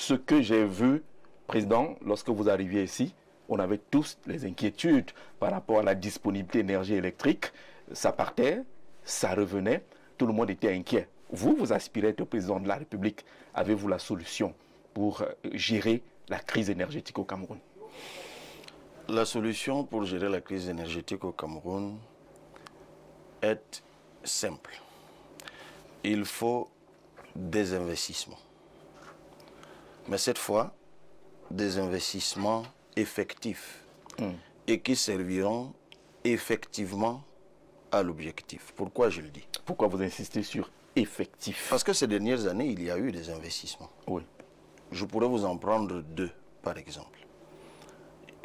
ce que j'ai vu, Président, lorsque vous arriviez ici, on avait tous les inquiétudes par rapport à la disponibilité d'énergie électrique. Ça partait, ça revenait, tout le monde était inquiet. Vous, vous aspirez à être président de la République. Avez-vous la solution pour gérer la crise énergétique au Cameroun? La solution pour gérer la crise énergétique au Cameroun est simple. Il faut des investissements. Mais cette fois, des investissements effectifs et qui serviront effectivement à l'objectif. Pourquoi je le dis? Pourquoi vous insistez sur effectif? Parce que ces dernières années, il y a eu des investissements. Oui. Je pourrais vous en prendre deux, par exemple.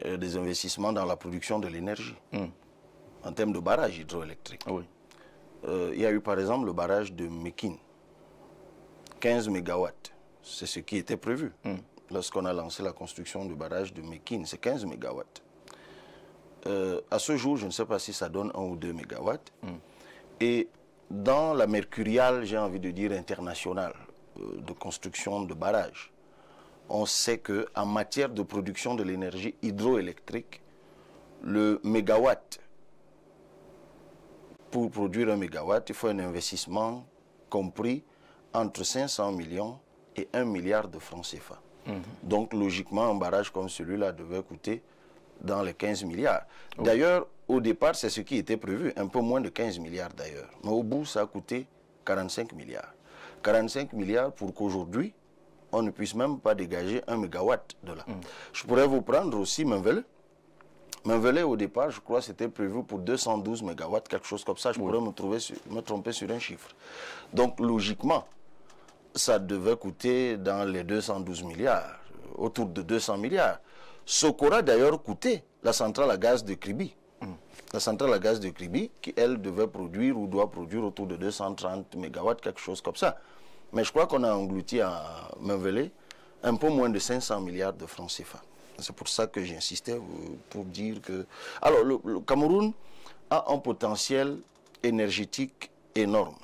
Des investissements dans la production de l'énergie, en termes de barrages hydroélectriques. Oui. Il y a eu par exemple le barrage de Mekine, 15 mégawatts. C'est ce qui était prévu. Lorsqu'on a lancé la construction du barrage de Mekine, c'est 15 mégawatts. À ce jour, je ne sais pas si ça donne 1 ou 2 mégawatts. Et dans la mercuriale, j'ai envie de dire internationale, de construction de barrages, on sait qu'en matière de production de l'énergie hydroélectrique, le mégawatt, pour produire 1 mégawatt, il faut un investissement compris entre 500 millions et 1 milliard de francs CFA. Donc, logiquement, un barrage comme celui-là devait coûter dans les 15 milliards. D'ailleurs, au départ, c'est ce qui était prévu, un peu moins de 15 milliards d'ailleurs. Mais au bout, ça a coûté 45 milliards. 45 milliards pour qu'aujourd'hui, on ne puisse même pas dégager 1 mégawatt de là. Je pourrais vous prendre aussi Menvelé. Menvelé, au départ, je crois, c'était prévu pour 212 mégawatts, quelque chose comme ça. Je pourrais me tromper sur un chiffre. Donc, logiquement, ça devait coûter dans les 212 milliards, autour de 200 milliards. Ce qu'aura d'ailleurs coûté la centrale à gaz de Kribi. La centrale à gaz de Kribi, qui, elle, devait produire ou doit produire autour de 230 mégawatts, quelque chose comme ça. Mais je crois qu'on a englouti à Menvelé un peu moins de 500 milliards de francs CFA. C'est pour ça que j'insistais pour dire que... Alors, le Cameroun a un potentiel énergétique énorme,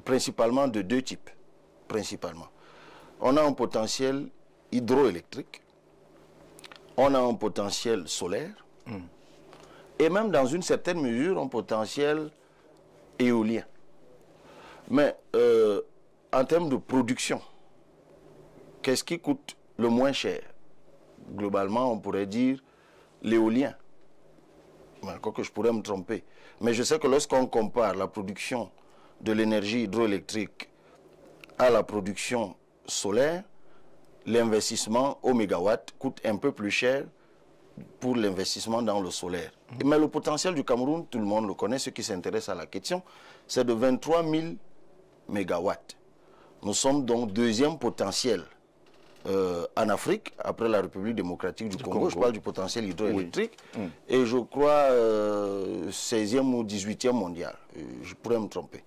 principalement de deux types. Principalement. On a un potentiel hydroélectrique, on a un potentiel solaire, et même dans une certaine mesure, un potentiel éolien. Mais en termes de production, qu'est-ce qui coûte le moins cher? Globalement, on pourrait dire l'éolien. Encore que je pourrais me tromper. Mais je sais que lorsqu'on compare la production de l'énergie hydroélectrique à la production solaire, l'investissement au mégawatt coûte un peu plus cher pour l'investissement dans le solaire. Mais le potentiel du Cameroun, tout le monde le connaît, ceux qui s'intéressent à la question, c'est de 23 000 mégawatts. Nous sommes donc deuxième potentiel en Afrique, après la République démocratique du Congo. Je parle du potentiel hydroélectrique. Et je crois 16e ou 18e mondial. Je pourrais me tromper.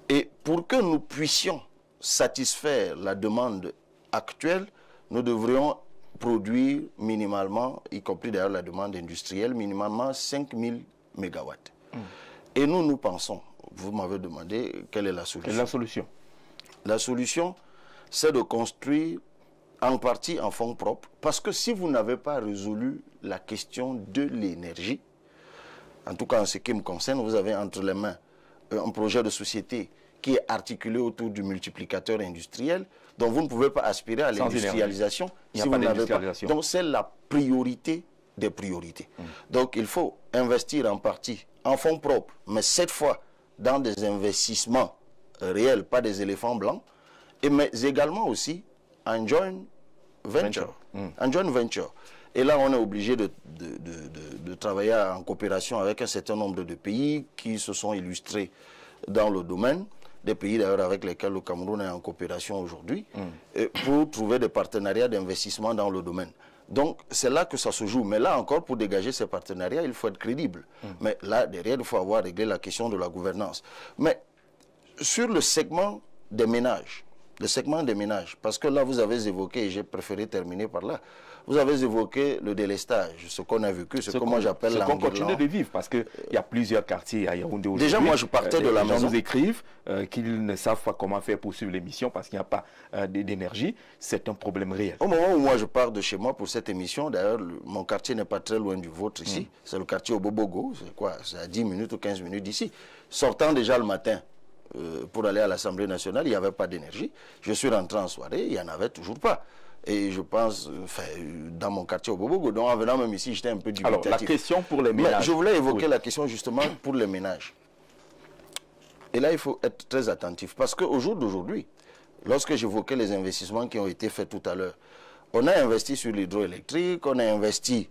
Et pour que nous puissions satisfaire la demande actuelle, nous devrions produire minimalement, y compris d'ailleurs la demande industrielle, minimalement 5000 mégawatts. Et nous pensons, vous m'avez demandé quelle est la solution. Quelle est la solution? La solution, c'est de construire en partie en fonds propres, parce que si vous n'avez pas résolu la question de l'énergie, en tout cas en ce qui me concerne, vous avez entre les mains un projet de société qui est articulé autour du multiplicateur industriel, dont vous ne pouvez pas aspirer à l'industrialisation si vous n'avez pas. Donc c'est la priorité des priorités. Donc il faut investir en partie en fonds propres, mais cette fois dans des investissements réels, pas des éléphants blancs, mais également aussi en joint venture. En joint venture. Et là, on est obligé de travailler en coopération avec un certain nombre de pays qui se sont illustrés dans le domaine, des pays d'ailleurs avec lesquels le Cameroun est en coopération aujourd'hui, pour trouver des partenariats d'investissement dans le domaine. Donc, c'est là que ça se joue. Mais là encore, pour dégager ces partenariats, il faut être crédible. Mais là, derrière, il faut avoir réglé la question de la gouvernance. Mais sur le segment des ménages, Le segment des ménages. Parce que là, vous avez évoqué, et j'ai préféré terminer par là, vous avez évoqué le délestage, ce qu'on a vécu, ce que moi j'appelle l'engueulant. Ce qu'on continue de vivre, parce qu'il y a plusieurs quartiers à Yaoundé aujourd'hui. Déjà, moi, je partais de la maison. Les gens nous écrivent qu'ils ne savent pas comment faire pour suivre l'émission parce qu'il n'y a pas d'énergie. C'est un problème réel. Au moment où moi je pars de chez moi pour cette émission, d'ailleurs, mon quartier n'est pas très loin du vôtre ici. C'est le quartier Obobogo, c'est quoi? C'est à 10 minutes ou 15 minutes d'ici. Sortant déjà le matin pour aller à l'Assemblée nationale, il n'y avait pas d'énergie. Je suis rentré en soirée, il n'y en avait toujours pas. Et je pense, dans mon quartier au Bobogo, donc en venant même ici, j'étais un peu dubitatif. Alors, la question pour les ménages. Mais je voulais évoquer la question justement pour les ménages. Et là, il faut être très attentif. Parce qu'au jour d'aujourd'hui, lorsque j'évoquais les investissements qui ont été faits tout à l'heure, on a investi sur l'hydroélectrique, on a investi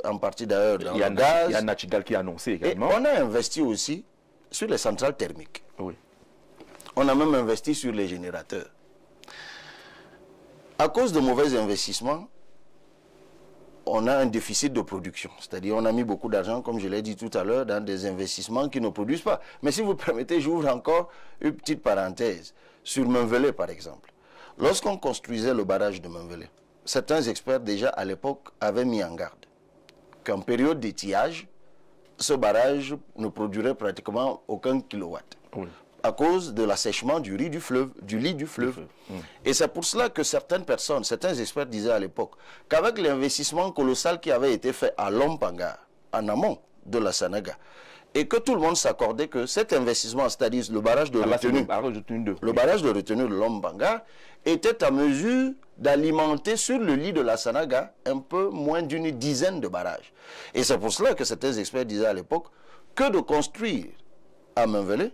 en partie d'ailleurs dans le gaz. Il y a Nachigal qui a annoncé également. Et on a investi aussi sur les centrales thermiques. Oui. On a même investi sur les générateurs. À cause de mauvais investissements, on a un déficit de production. C'est-à-dire on a mis beaucoup d'argent, comme je l'ai dit tout à l'heure, dans des investissements qui ne produisent pas. Mais si vous permettez, j'ouvre encore une petite parenthèse. Sur Menvelé, par exemple. Lorsqu'on construisait le barrage de Menvelé, certains experts déjà à l'époque avaient mis en garde qu'en période d'étiage, ce barrage ne produirait pratiquement aucun kilowatt. Oui. À cause de l'assèchement du lit du fleuve. Et c'est pour cela que certaines personnes, certains experts disaient à l'époque qu'avec l'investissement colossal qui avait été fait à Lompanga, en amont de la Sanaga, et que tout le monde s'accordait que cet investissement, c'est-à-dire le barrage de retenue, le barrage de retenue de Lompanga, était à mesure d'alimenter sur le lit de la Sanaga un peu moins d'une dizaine de barrages. Et c'est pour cela que certains experts disaient à l'époque que de construire à Menvelé,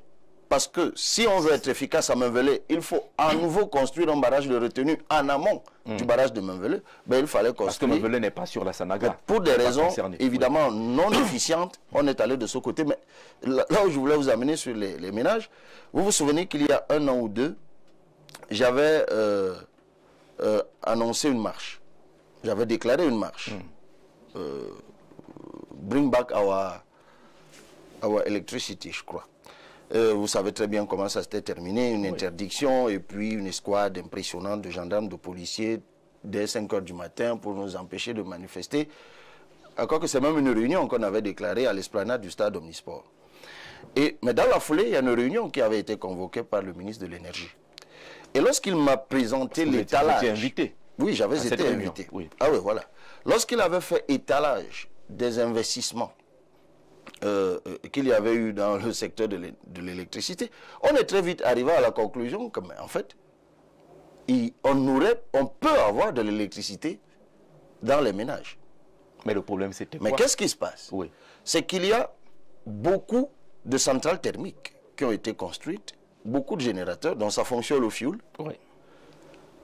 parce que si on veut être efficace à Menvelé, il faut à nouveau construire un barrage de retenue en amont du barrage de Menvelé. Ben, il fallait construire. Parce que Menvelé n'est pas sur la Sanaga. Pour des raisons évidemment non efficientes, on est allé de ce côté. Mais là où je voulais vous amener sur les ménages, vous vous souvenez qu'il y a 1 an ou 2, j'avais annoncé une marche. J'avais déclaré une marche. Bring back our electricity, je crois. Vous savez très bien comment ça s'était terminé, une interdiction et puis une escouade impressionnante de gendarmes, de policiers dès 5 h du matin pour nous empêcher de manifester. Encore que c'est même une réunion qu'on avait déclarée à l'esplanade du stade Omnisport. Mais dans la foulée, il y a une réunion qui avait été convoquée par le ministre de l'Énergie. Et lorsqu'il m'a présenté l'étalage... Vous étiez invité? Oui, j'avais été invité. Oui. Ah oui, voilà. Lorsqu'il avait fait étalage des investissements qu'il y avait eu dans le secteur de l'électricité, on est très vite arrivé à la conclusion que, en fait, on peut avoir de l'électricité dans les ménages. Mais le problème, c'était quoi? Mais qu'est-ce qui se passe? C'est qu'il y a beaucoup de centrales thermiques qui ont été construites, beaucoup de générateurs, dont ça fonctionne au fioul,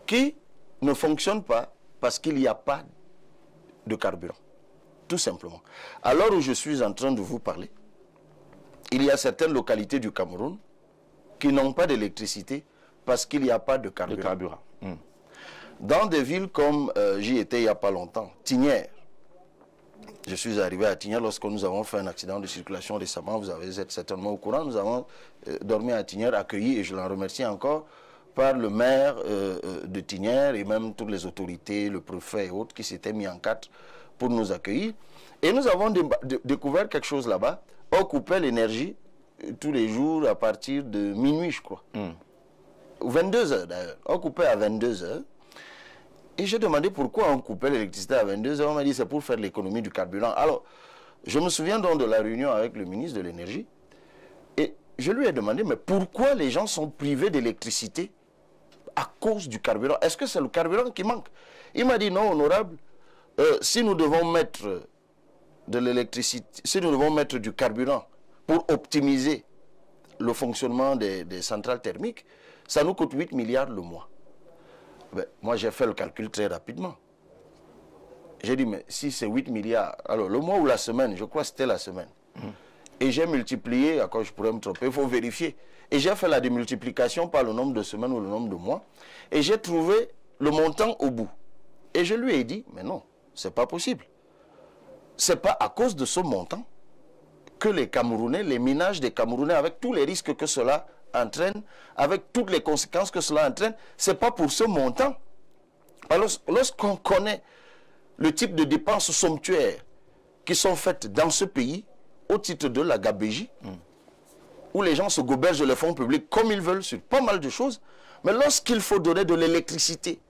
qui ne fonctionnent pas parce qu'il n'y a pas de carburant. Tout simplement. À l'heure où je suis en train de vous parler, il y a certaines localités du Cameroun qui n'ont pas d'électricité parce qu'il n'y a pas de carburant. Dans des villes comme j'y étais il n'y a pas longtemps, Tignière. Je suis arrivé à Tignière lorsque nous avons fait un accident de circulation récemment. Vous êtes certainement au courant. Nous avons dormi à Tignière, accueilli, et je l'en remercie encore, par le maire de Tignière et même toutes les autorités, le préfet et autres qui s'étaient mis en quatre pour nous accueillir. Et nous avons découvert quelque chose là-bas. On coupait l'énergie tous les jours à partir de minuit, je crois. 22 h d'ailleurs. On coupait à 22 h. Et j'ai demandé pourquoi on coupait l'électricité à 22 h. On m'a dit c'est pour faire l'économie du carburant. Alors, je me souviens donc de la réunion avec le ministre de l'Énergie. Et je lui ai demandé, mais pourquoi les gens sont privés d'électricité à cause du carburant? Est-ce que c'est le carburant qui manque? Il m'a dit non, honorable. Si nous devons mettre de l'électricité, si nous devons mettre du carburant pour optimiser le fonctionnement des centrales thermiques, ça nous coûte 8 milliards le mois. Ben, moi, j'ai fait le calcul très rapidement. J'ai dit, mais si c'est 8 milliards, alors le mois ou la semaine, je crois que c'était la semaine. Et j'ai multiplié, encore je pourrais me tromper, il faut vérifier. Et j'ai fait la démultiplication par le nombre de semaines ou le nombre de mois. Et j'ai trouvé le montant au bout. Et je lui ai dit, mais non, c'est pas possible. C'est pas à cause de ce montant que les Camerounais, les ménages des Camerounais, avec tous les risques que cela entraîne, avec toutes les conséquences que cela entraîne, ce n'est pas pour ce montant. Alors, lorsqu'on connaît le type de dépenses somptuaires qui sont faites dans ce pays au titre de la gabégie, où les gens se gobergent les fonds publics comme ils veulent sur pas mal de choses, mais lorsqu'il faut donner de l'électricité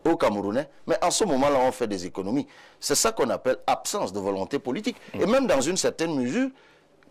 aux Camerounais, mais en ce moment-là, on fait des économies. C'est ça qu'on appelle absence de volonté politique. Et même dans une certaine mesure,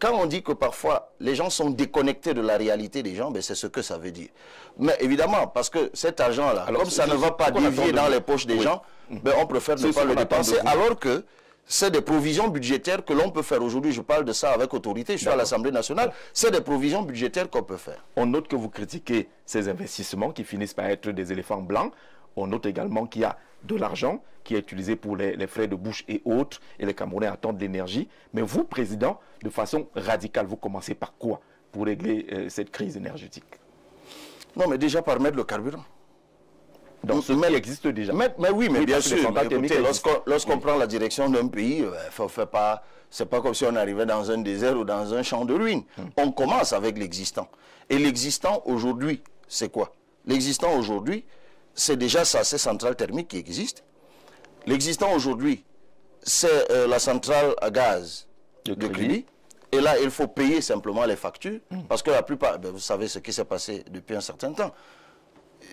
quand on dit que parfois les gens sont déconnectés de la réalité des gens, ben c'est ce que ça veut dire. Mais évidemment, parce que cet argent-là, comme ça ne va pas dévier dans les poches des gens, ben on préfère ne pas le dépenser, alors que c'est des provisions budgétaires que l'on peut faire aujourd'hui. Je parle de ça avec autorité, je suis à l'Assemblée nationale. C'est des provisions budgétaires qu'on peut faire. On note que vous critiquez ces investissements qui finissent par être des éléphants blancs. On note également qu'il y a de l'argent qui est utilisé pour les frais de bouche et autres, et les Camerounais attendent de l'énergie. Mais vous, Président, de façon radicale, vous commencez par quoi pour régler cette crise énergétique? Non, mais déjà par mettre le carburant. Donc ce qui existe déjà. Mais oui, mais bien sûr, lorsqu'on prend la direction d'un pays, c'est pas comme si on arrivait dans un désert ou dans un champ de ruines. On commence avec l'existant. Et l'existant aujourd'hui, c'est quoi? L'existant aujourd'hui, c'est déjà ça, ces centrales thermiques qui existent. L'existant aujourd'hui, c'est la centrale à gaz de crédit. Et là, il faut payer simplement les factures, parce que la plupart, vous savez ce qui s'est passé depuis un certain temps.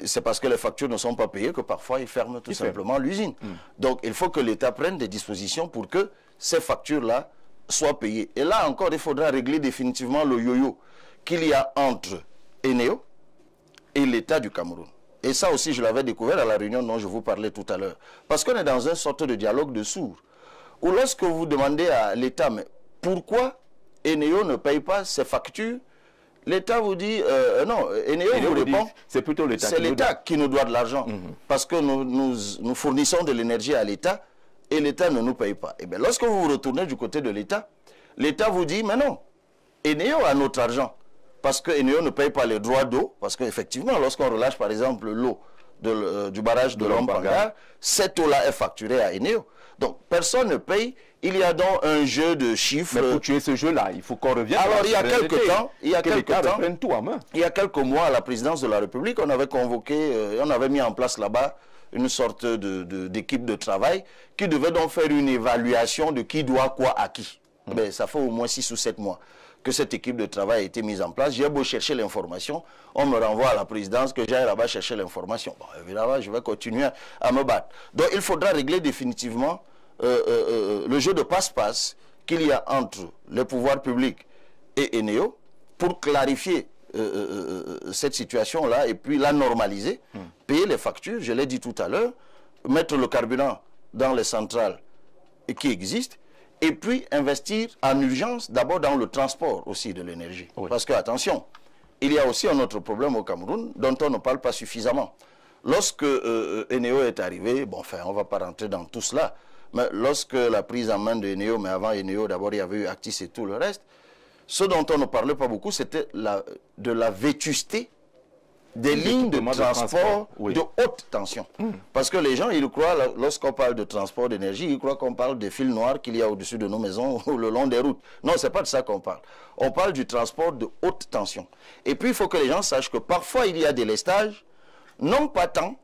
C'est parce que les factures ne sont pas payées que parfois ils ferment tout simplement l'usine. Donc il faut que l'État prenne des dispositions pour que ces factures-là soient payées. Et là encore, il faudra régler définitivement le yo-yo qu'il y a entre Eneo et l'État du Cameroun. Et ça aussi, je l'avais découvert à la réunion dont je vous parlais tout à l'heure. Parce qu'on est dans une sorte de dialogue de sourds. Où lorsque vous demandez à l'État, mais pourquoi Eneo ne paye pas ses factures, l'État vous dit, non, Eneo vous répond, c'est plutôt l'État. C'est l'État qui nous doit de l'argent. Parce que nous fournissons de l'énergie à l'État et l'État ne nous paye pas. Et bien lorsque vous vous retournez du côté de l'État, l'État vous dit, mais non, Eneo a notre argent. Parce que Eneo ne paye pas les droits d'eau. Parce qu'effectivement, lorsqu'on relâche par exemple l'eau du barrage de Lompanga, cette eau-là est facturée à Eneo. Donc personne ne paye. Il y a donc un jeu de chiffres. Mais pour tuer ce jeu-là, il faut qu'on revienne. Alors il y a quelques temps, il y a quelques mois, à la présidence de la République, on avait convoqué, on avait mis en place là-bas une sorte d'équipe de travail qui devait donc faire une évaluation de qui doit quoi à qui. Mais ça fait au moins 6 ou 7 mois que cette équipe de travail a été mise en place. J'ai beau chercher l'information, on me renvoie à la présidence que j'aille là-bas chercher l'information. Bon, évidemment, je vais continuer à me battre. Donc il faudra régler définitivement le jeu de passe-passe qu'il y a entre les pouvoirs publics et Eneo pour clarifier cette situation-là et puis la normaliser, payer les factures, je l'ai dit tout à l'heure, mettre le carburant dans les centrales qui existent, et puis investir en urgence d'abord dans le transport aussi de l'énergie. Oui. Parce que, attention, il y a aussi un autre problème au Cameroun dont on ne parle pas suffisamment. Lorsque Eneo est arrivé, bon, enfin, on ne va pas rentrer dans tout cela, mais lorsque la prise en main de Eneo, mais avant Eneo, d'abord il y avait eu Actis et tout le reste, ce dont on ne parlait pas beaucoup, c'était de la vétusté des lignes de transport de haute tension. Parce que les gens, ils croient, lorsqu'on parle de transport d'énergie, ils croient qu'on parle des fils noirs qu'il y a au-dessus de nos maisons ou le long des routes. Non, ce n'est pas de ça qu'on parle. On parle du transport de haute tension. Et puis, il faut que les gens sachent que parfois, il y a des lestages, non pas tant,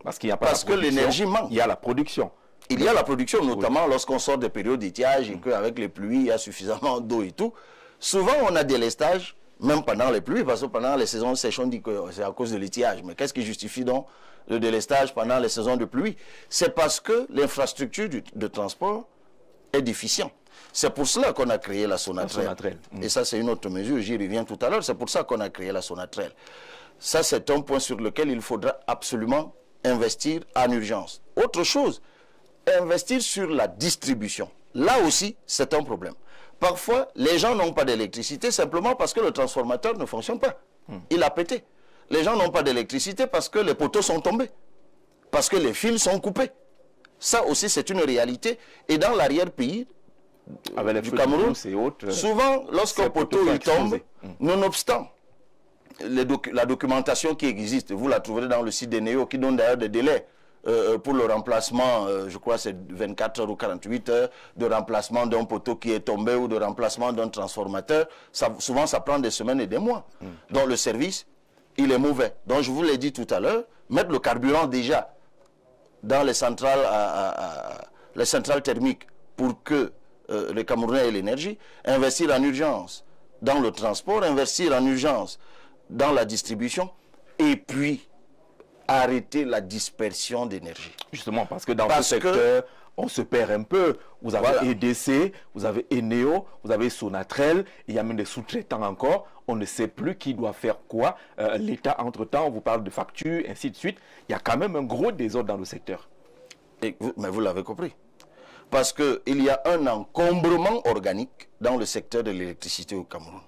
parce que l'énergie manque. Il y a la production. Il y a la production, notamment lorsqu'on sort des périodes d'étiage et qu'avec les pluies, il y a suffisamment d'eau et tout. Souvent, on a des lestages, même pendant les pluies, parce que pendant les saisons sèches, on dit que c'est à cause de l'étiage. Mais qu'est-ce qui justifie donc le délestage pendant les saisons de pluie? C'est parce que l'infrastructure de transport est déficient. C'est pour cela qu'on a créé la Sonatrel. Et ça, c'est une autre mesure, j'y reviens tout à l'heure. C'est pour ça qu'on a créé la Sonatrel. Ça, c'est un point sur lequel il faudra absolument investir en urgence. Autre chose, investir sur la distribution. Là aussi, c'est un problème. Parfois, les gens n'ont pas d'électricité simplement parce que le transformateur ne fonctionne pas. Il a pété. Les gens n'ont pas d'électricité parce que les poteaux sont tombés. Parce que les fils sont coupés. Ça aussi, c'est une réalité. Et dans l'arrière-pays du Cameroun, souvent, lorsqu'un poteau il tombe, nonobstant la documentation qui existe, vous la trouverez dans le site d'Eneo qui donne d'ailleurs des délais pour le remplacement, je crois c'est 24 heures ou 48 heures, de remplacement d'un poteau qui est tombé ou de remplacement d'un transformateur. Souvent, ça prend des semaines et des mois. Donc, le service, il est mauvais. Donc, je vous l'ai dit tout à l'heure, mettre le carburant déjà dans les centrales thermiques pour que les Camerounais aient l'énergie, investir en urgence dans le transport, investir en urgence dans la distribution, et puis arrêter la dispersion d'énergie. Justement, parce que dans ce secteur, on se perd un peu. Vous avez EDC, vous avez Eneo, vous avez Sonatrel, il y a même des sous-traitants encore. On ne sait plus qui doit faire quoi. L'État, entre-temps, on vous parle de factures, ainsi de suite. Il y a quand même un gros désordre dans le secteur. Mais vous l'avez compris. Parce qu'il y a un encombrement organique dans le secteur de l'électricité au Cameroun.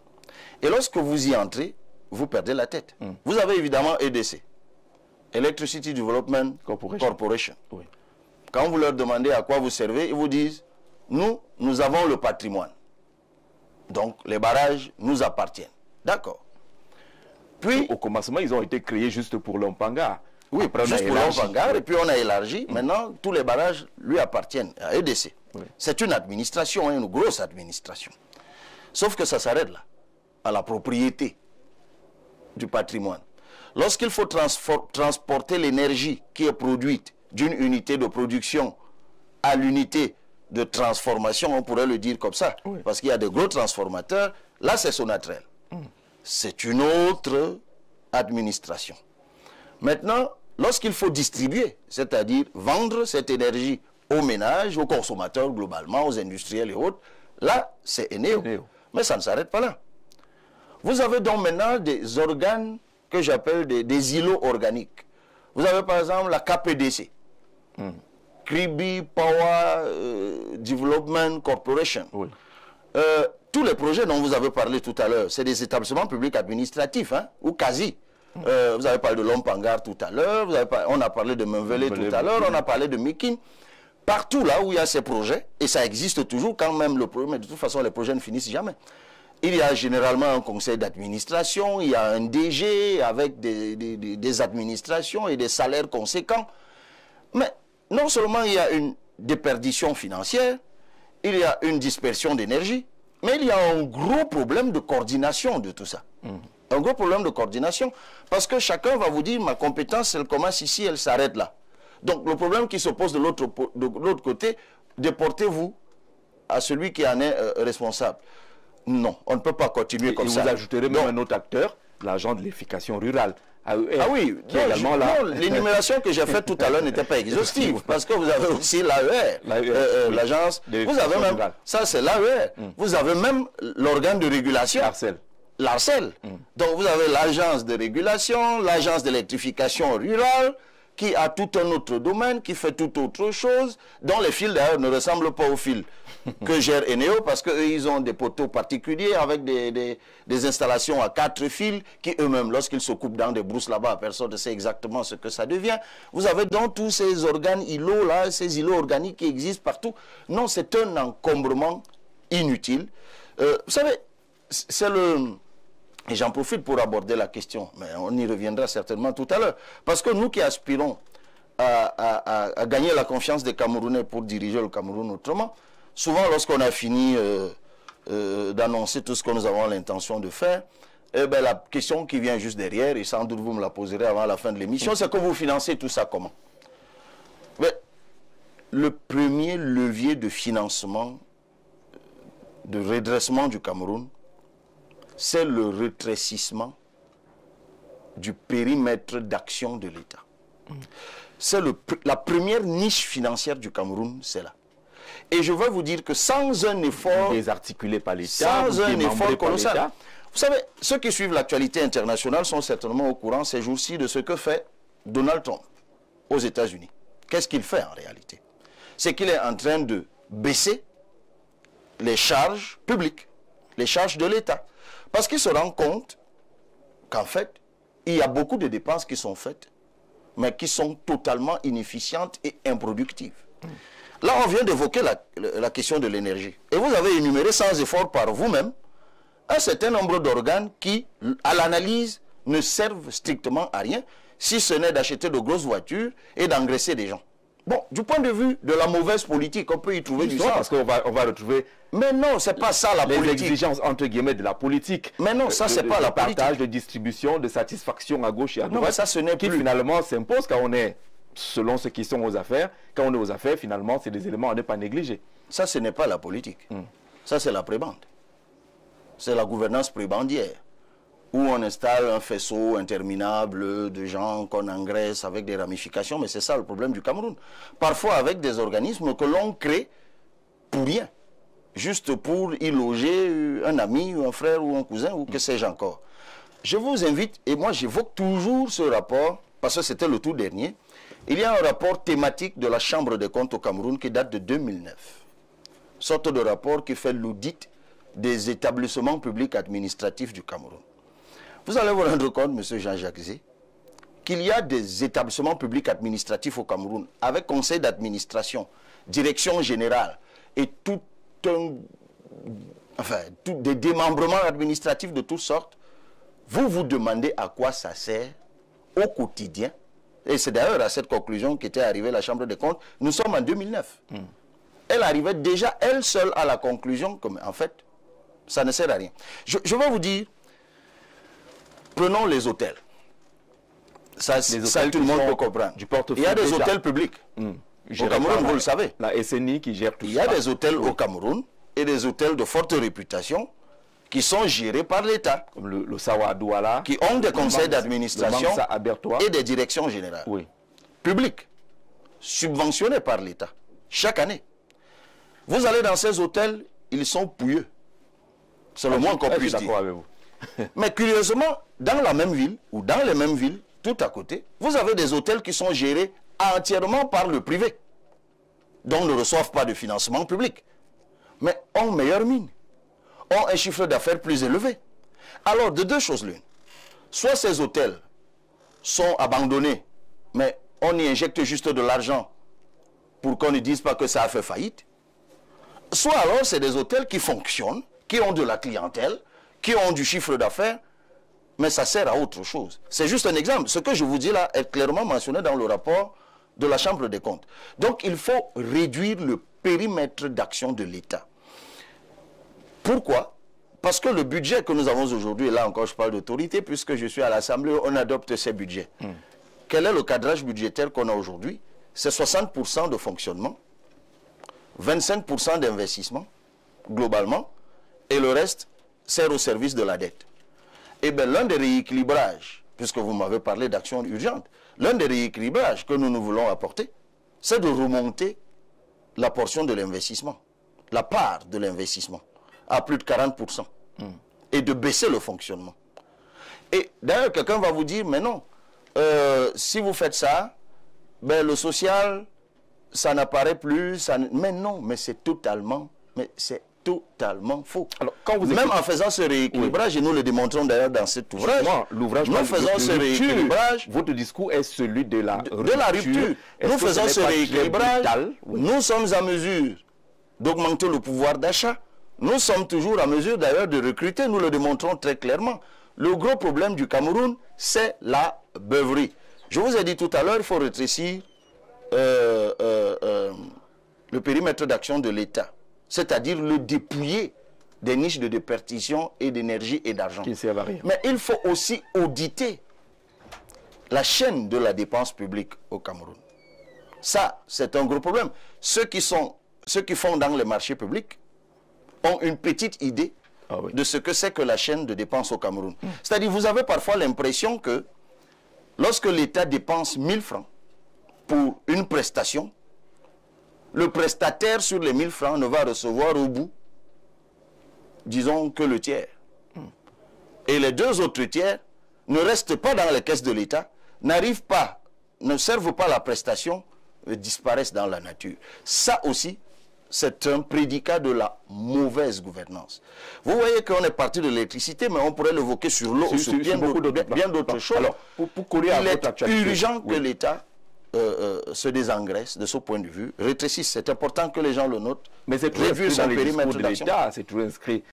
Et lorsque vous y entrez, vous perdez la tête. Vous avez évidemment EDC, Electricity Development Corporation. Oui. Quand vous leur demandez à quoi vous servez, ils vous disent, nous avons le patrimoine. Donc, les barrages nous appartiennent. D'accord. Puis, au commencement, ils ont été créés juste pour l'Ompanga. Oui, juste pour l'Ompanga, et puis on a élargi. Maintenant, tous les barrages lui appartiennent à EDC. Oui. C'est une administration, une grosse administration. Sauf que ça s'arrête là, à la propriété du patrimoine. Lorsqu'il faut transporter l'énergie qui est produite d'une unité de production à l'unité de transformation, on pourrait le dire comme ça, parce qu'il y a des gros transformateurs, là c'est Sonatrel. C'est une autre administration. Maintenant, lorsqu'il faut distribuer, c'est-à-dire vendre cette énergie aux ménages, aux consommateurs globalement, aux industriels et autres, là c'est Eneo. Mais ça ne s'arrête pas là. Vous avez donc maintenant des organes que j'appelle des îlots organiques. Vous avez par exemple la KPDC, Kribi Power Development Corporation. Oui. Tous les projets dont vous avez parlé tout à l'heure, c'est des établissements publics administratifs, hein, ou quasi. Vous avez parlé de Lompangar tout à l'heure, on a parlé de Menvele tout à l'heure, on a parlé de Mikin. Partout là où il y a ces projets, et ça existe toujours quand même le projet, mais de toute façon les projets ne finissent jamais. Il y a généralement un conseil d'administration, il y a un DG avec des administrations et des salaires conséquents. Mais non seulement il y a une déperdition financière, il y a une dispersion d'énergie, mais il y a un gros problème de coordination de tout ça. Un gros problème de coordination, parce que chacun va vous dire, ma compétence, elle commence ici, elle s'arrête là. Donc le problème qui se pose de l'autre côté, déportez-vous à celui qui en est responsable. Non, on ne peut pas continuer comme ça. Vous ajouterez même un autre acteur, l'agent de l'éducation rurale. AER, ah oui, l'énumération que j'ai faite tout à l'heure n'était pas exhaustive, parce que vous avez aussi l'AER, l'agence, vous avez même, ça c'est l'AER, vous avez même l'organe de régulation, l'ARCEL. Donc vous avez l'agence de régulation, l'agence d'électrification rurale, qui a tout un autre domaine, qui fait tout autre chose, dont les fils d'ailleurs ne ressemblent pas aux fils que gère Eneo, parce qu'eux, ils ont des poteaux particuliers avec des installations à 4 fils, qui eux-mêmes, lorsqu'ils se coupent dans des brousses là-bas, personne ne sait exactement ce que ça devient. Vous avez donc tous ces organes îlots là, ces îlots organiques qui existent partout. Non, c'est un encombrement inutile. Vous savez, c'est le... Et j'en profite pour aborder la question, mais on y reviendra certainement tout à l'heure. Parce que nous qui aspirons à gagner la confiance des Camerounais pour diriger le Cameroun autrement, souvent lorsqu'on a fini d'annoncer tout ce que nous avons l'intention de faire, eh bien, la question qui vient juste derrière, et sans doute vous me la poserez avant la fin de l'émission, c'est que vous financez tout ça comment? Mais le premier levier de financement, de redressement du Cameroun, c'est le rétrécissement du périmètre d'action de l'État. C'est la première niche financière du Cameroun, c'est là. Et je vais vous dire que sans un effort... Désarticulé par l'État, sans un effort colossal. Vous savez, ceux qui suivent l'actualité internationale sont certainement au courant ces jours-ci de ce que fait Donald Trump aux États-Unis. Qu'est-ce qu'il fait en réalité? C'est qu'il est en train de baisser les charges publiques, les charges de l'État. Parce qu'il se rend compte qu'en fait, il y a beaucoup de dépenses qui sont faites, mais qui sont totalement inefficientes et improductives. Là, on vient d'évoquer la question de l'énergie. Et vous avez énuméré sans effort par vous-même un certain nombre d'organes qui, à l'analyse, ne servent strictement à rien, si ce n'est d'acheter de grosses voitures et d'engraisser des gens. Bon, du point de vue de la mauvaise politique, on peut y trouver du sens. Parce qu'on va retrouver... Mais non, c'est pas ça la politique. Les exigences, entre guillemets, de la politique. Mais non, ça, c'est pas la politique. Partage, de distribution, de satisfaction à gauche et à droite. Non, mais ça, ce n'est qui plus. Finalement s'impose quand on est, selon ceux qui sont aux affaires, quand on est aux affaires, finalement, c'est des éléments à ne pas négliger. Ça, ce n'est pas la politique. Ça, c'est la prébende. C'est la gouvernance prébendière, où on installe un faisceau interminable de gens qu'on engraisse avec des ramifications, mais c'est ça le problème du Cameroun. Parfois avec des organismes que l'on crée pour rien, juste pour y loger un ami, ou un frère, ou un cousin, ou que sais-je encore. Je vous invite, et moi j'évoque toujours ce rapport, parce que c'était le tout dernier, il y a un rapport thématique de la Chambre des comptes au Cameroun qui date de 2009. Sorte de rapport qui fait l'audit des établissements publics administratifs du Cameroun. Vous allez vous rendre compte, M. Jean-Jacques Zé, qu'il y a des établissements publics administratifs au Cameroun, avec conseil d'administration, direction générale, et des démembrements administratifs de toutes sortes. Vous vous demandez à quoi ça sert au quotidien. Et c'est d'ailleurs à cette conclusion qu'était arrivée la Chambre des comptes. Nous sommes en 2009. Elle arrivait déjà, elle seule, à la conclusion que, en fait, ça ne sert à rien. Je vais vous dire, prenons les hôtels. Ça tout le monde peut comprendre. Il y a des hôtels publics. Au Cameroun, vous le savez. La SNI qui gère tout ça. Il y a des hôtels au Cameroun et des hôtels de forte réputation qui sont gérés par l'État. Comme le Sawa Douala. Qui ont des conseils d'administration et des directions générales. Oui. Publics. Subventionnés par l'État. Chaque année. Vous allez dans ces hôtels, ils sont pouilleux. C'est le moins qu'on puisse dire. Avec vous. Mais curieusement, dans la même ville, ou dans les mêmes villes, tout à côté, vous avez des hôtels qui sont gérés entièrement par le privé, dont ne reçoivent pas de financement public, mais ont meilleure mine, ont un chiffre d'affaires plus élevé. Alors, de deux choses l'une. Soit ces hôtels sont abandonnés, mais on y injecte juste de l'argent pour qu'on ne dise pas que ça a fait faillite. Soit alors, c'est des hôtels qui fonctionnent, qui ont de la clientèle, qui ont du chiffre d'affaires, mais ça sert à autre chose. C'est juste un exemple. Ce que je vous dis là est clairement mentionné dans le rapport de la Chambre des comptes. Donc, il faut réduire le périmètre d'action de l'État. Pourquoi? Parce que le budget que nous avons aujourd'hui, et là encore je parle d'autorité, puisque je suis à l'Assemblée, on adopte ces budgets. Quel est le cadrage budgétaire qu'on a aujourd'hui? C'est 60% de fonctionnement, 25% d'investissement, globalement, et le reste sert au service de la dette. Et bien l'un des rééquilibrages, puisque vous m'avez parlé d'actions urgentes, l'un des rééquilibrages que nous voulons apporter, c'est de remonter la portion de l'investissement, la part de l'investissement, à plus de 40%, et de baisser le fonctionnement. Et d'ailleurs, quelqu'un va vous dire, mais non, si vous faites ça, ben, le social, ça n'apparaît plus, mais non, mais c'est totalement faux. Alors, quand vous même en faisant ce rééquilibrage, et nous le démontrons d'ailleurs dans cet ouvrage, nous faisons ce rééquilibrage. Votre discours est celui de la rupture. Nous faisons ce rééquilibrage, nous sommes en mesure d'augmenter le pouvoir d'achat. Nous sommes toujours en mesure d'ailleurs de recruter, nous le démontrons très clairement. Le gros problème du Cameroun, c'est la beuverie. Je vous ai dit tout à l'heure, il faut rétrécir le périmètre d'action de l'État. C'est-à-dire le dépouiller des niches de déperdition et d'énergie et d'argent. Mais il faut aussi auditer la chaîne de la dépense publique au Cameroun. Ça, c'est un gros problème. Ceux qui font dans les marchés publics ont une petite idée de ce que c'est que la chaîne de dépenses au Cameroun. C'est-à-dire, vous avez parfois l'impression que lorsque l'État dépense 1000 francs pour une prestation, le prestataire sur les 1000 francs ne va recevoir au bout, disons, que le tiers. Et les deux autres tiers ne restent pas dans les caisses de l'État, n'arrivent pas, ne servent pas la prestation, disparaissent dans la nature. Ça aussi, c'est un prédicat de la mauvaise gouvernance. Vous voyez qu'on est parti de l'électricité, mais on pourrait l'évoquer sur l'eau, sur bien d'autres choses. Alors, il est urgent que l'État se désengraisse de ce point de vue, rétrécisse. C'est important que les gens le notent. Mais c'est toujours inscrit dans les discours de l'État, c'est toujours inscrit